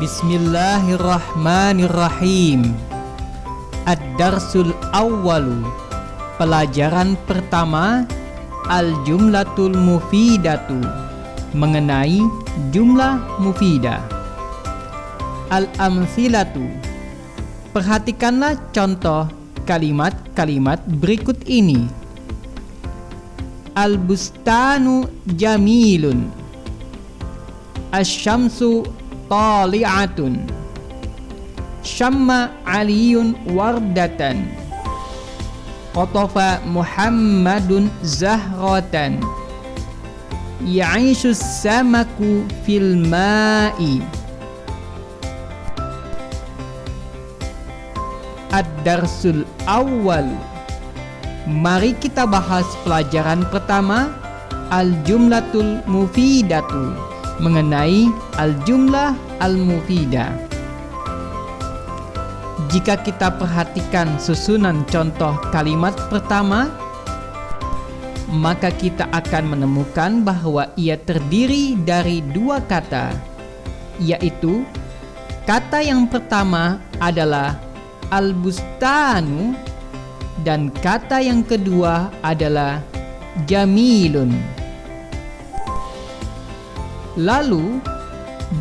Bismillahirrahmanirrahim. Ad-darsul awwalu. Pelajaran pertama, al-jumlatul mufidatu, mengenai jumlah mufidah. Al-amthilatu. Perhatikanlah contoh kalimat-kalimat berikut ini. Al-bustanu jamilun. Asy-syamsu tali'atun. Syamma aliyun wardatan. Qatafa Muhammadun zahratan. Ya'ishu samaku fil ma'i. Ad-darsul awwal. Mari kita bahas pelajaran pertama, al-jumlatul mufidatu, mengenai al-jumlah al-mufidah. Jika kita perhatikan susunan contoh kalimat pertama, maka kita akan menemukan bahwa ia terdiri dari dua kata, yaitu kata yang pertama adalah al-bustanu dan kata yang kedua adalah jamilun. Lalu,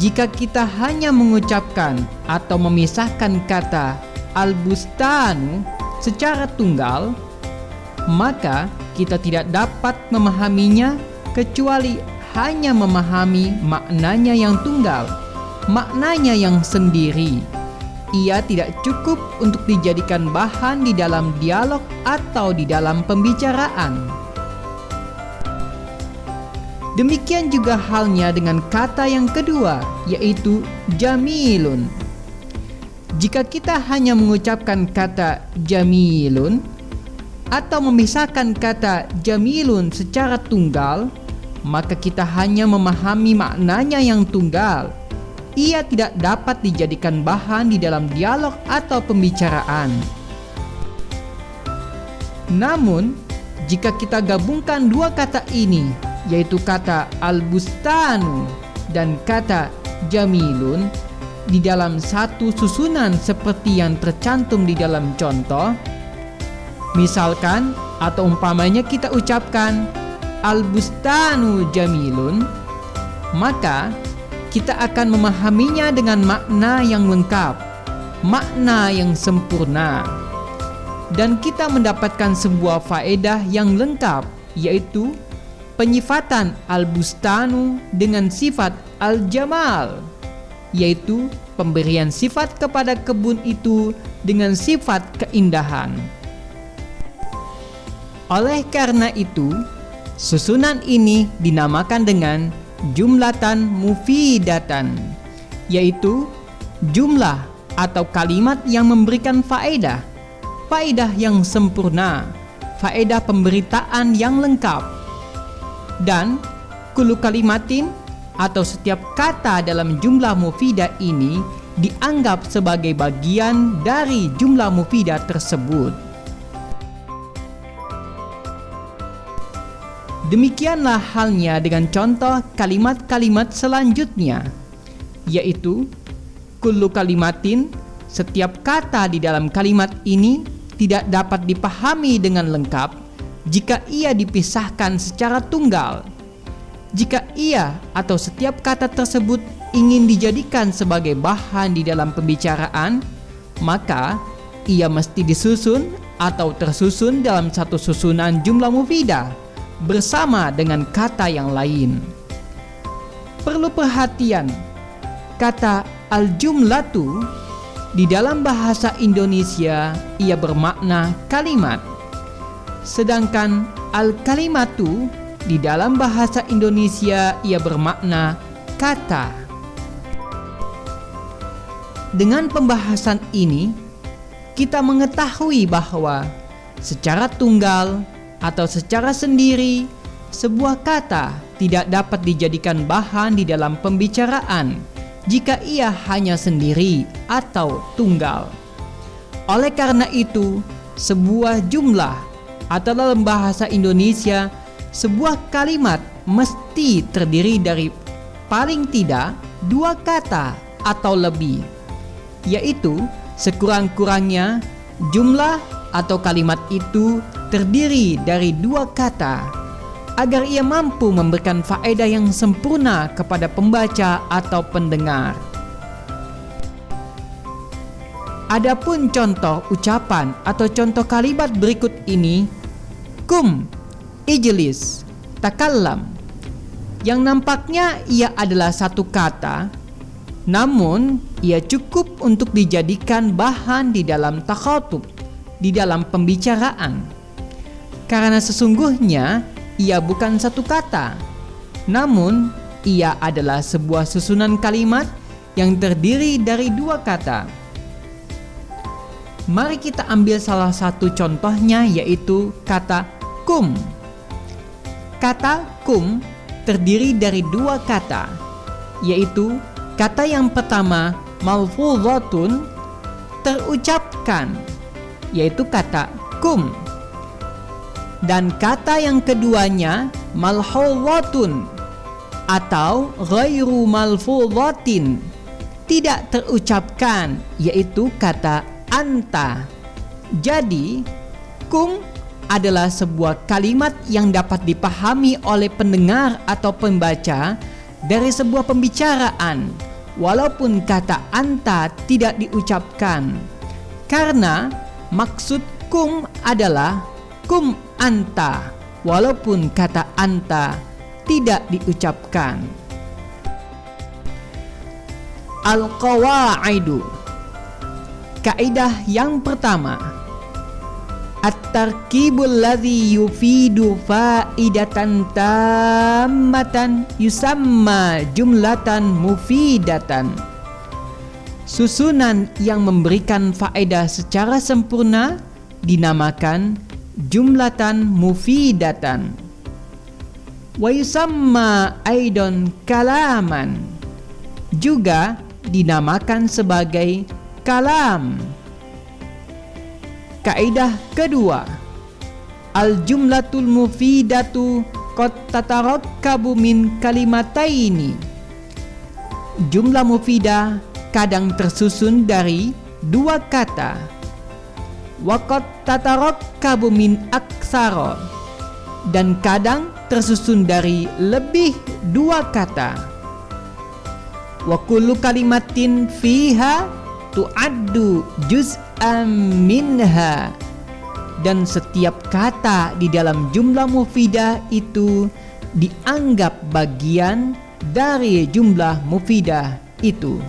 jika kita hanya mengucapkan atau memisahkan kata al-bustanu secara tunggal, maka kita tidak dapat memahaminya kecuali hanya memahami maknanya yang tunggal, maknanya yang sendiri. Ia tidak cukup untuk dijadikan bahan di dalam dialog atau di dalam pembicaraan. Demikian juga halnya dengan kata yang kedua, yaitu jamilun. Jika kita hanya mengucapkan kata jamilun atau memisahkan kata jamilun secara tunggal, maka kita hanya memahami maknanya yang tunggal. Ia tidak dapat dijadikan bahan di dalam dialog atau pembicaraan. Namun, jika kita gabungkan dua kata ini, yaitu kata al-bustanu dan kata jamilun, di dalam satu susunan seperti yang tercantum di dalam contoh, misalkan atau umpamanya kita ucapkan al-bustanu jamilun, maka kita akan memahaminya dengan makna yang lengkap, makna yang sempurna, dan kita mendapatkan sebuah faedah yang lengkap, yaitu penyifatan al-bustanu dengan sifat al-jamal, yaitu pemberian sifat kepada kebun itu dengan sifat keindahan. Oleh karena itu, susunan ini dinamakan dengan jumlatan mufidatan, yaitu jumlah atau kalimat yang memberikan faedah, faedah yang sempurna, faedah pemberitaan yang lengkap. Dan kullu kalimatin atau setiap kata dalam jumlah mufidah ini dianggap sebagai bagian dari jumlah mufidah tersebut. Demikianlah halnya dengan contoh kalimat-kalimat selanjutnya, yaitu kullu kalimatin, setiap kata di dalam kalimat ini tidak dapat dipahami dengan lengkap jika ia dipisahkan secara tunggal. Jika ia atau setiap kata tersebut ingin dijadikan sebagai bahan di dalam pembicaraan, maka ia mesti disusun atau tersusun dalam satu susunan jumlah mufidah bersama dengan kata yang lain. Perlu perhatian, kata al-jumlatu di dalam bahasa Indonesia ia bermakna kalimat, sedangkan al-kalimatu di dalam bahasa Indonesia ia bermakna kata. Dengan pembahasan ini, kita mengetahui bahwa secara tunggal atau secara sendiri, sebuah kata tidak dapat dijadikan bahan di dalam pembicaraan jika ia hanya sendiri atau tunggal. Oleh karena itu, sebuah jumlah atau dalam bahasa Indonesia, sebuah kalimat mesti terdiri dari paling tidak dua kata atau lebih, yaitu sekurang-kurangnya jumlah atau kalimat itu terdiri dari 2 kata, agar ia mampu memberikan faedah yang sempurna kepada pembaca atau pendengar. Adapun contoh ucapan atau contoh kalimat berikut ini: kum, ijlis, takallam, yang nampaknya ia adalah satu kata, namun ia cukup untuk dijadikan bahan di dalam takhatub, di dalam pembicaraan, karena sesungguhnya ia bukan satu kata, namun ia adalah sebuah susunan kalimat yang terdiri dari 2 kata. Mari kita ambil salah satu contohnya, yaitu kata kum. Kata kum terdiri dari 2 kata, yaitu kata yang pertama malfuzatun, terucapkan, yaitu kata kum, dan kata yang keduanya malhuzatun atau ghairu malfuzatin, tidak terucapkan, yaitu kata anta. Jadi, kum adalah sebuah kalimat yang dapat dipahami oleh pendengar atau pembaca dari sebuah pembicaraan, walaupun kata anta tidak diucapkan, karena maksud kum adalah kum anta, walaupun kata anta tidak diucapkan. Al-qawaidu. Kaidah yang pertama, at-tarkibul ladzi yufidu faidatan tammatan yusamma jumlatan mufidatan. Susunan yang memberikan faedah secara sempurna dinamakan jumlatan mufidatan. Wa yusamma aidan kalaman, juga dinamakan sebagai kalam. Kaidah kedua, al-jumlatul mufidatu qad tatarakkabu min kalimataini. Jumlah mufidah kadang tersusun dari 2 kata. Wa qad tatarakkabu min aktsara, dan kadang tersusun dari lebih 2 kata. Wa kullu kalimatin fiha tu'addu juz'an minha, dan setiap kata di dalam jumlah mufidah itu dianggap bagian dari jumlah mufidah itu.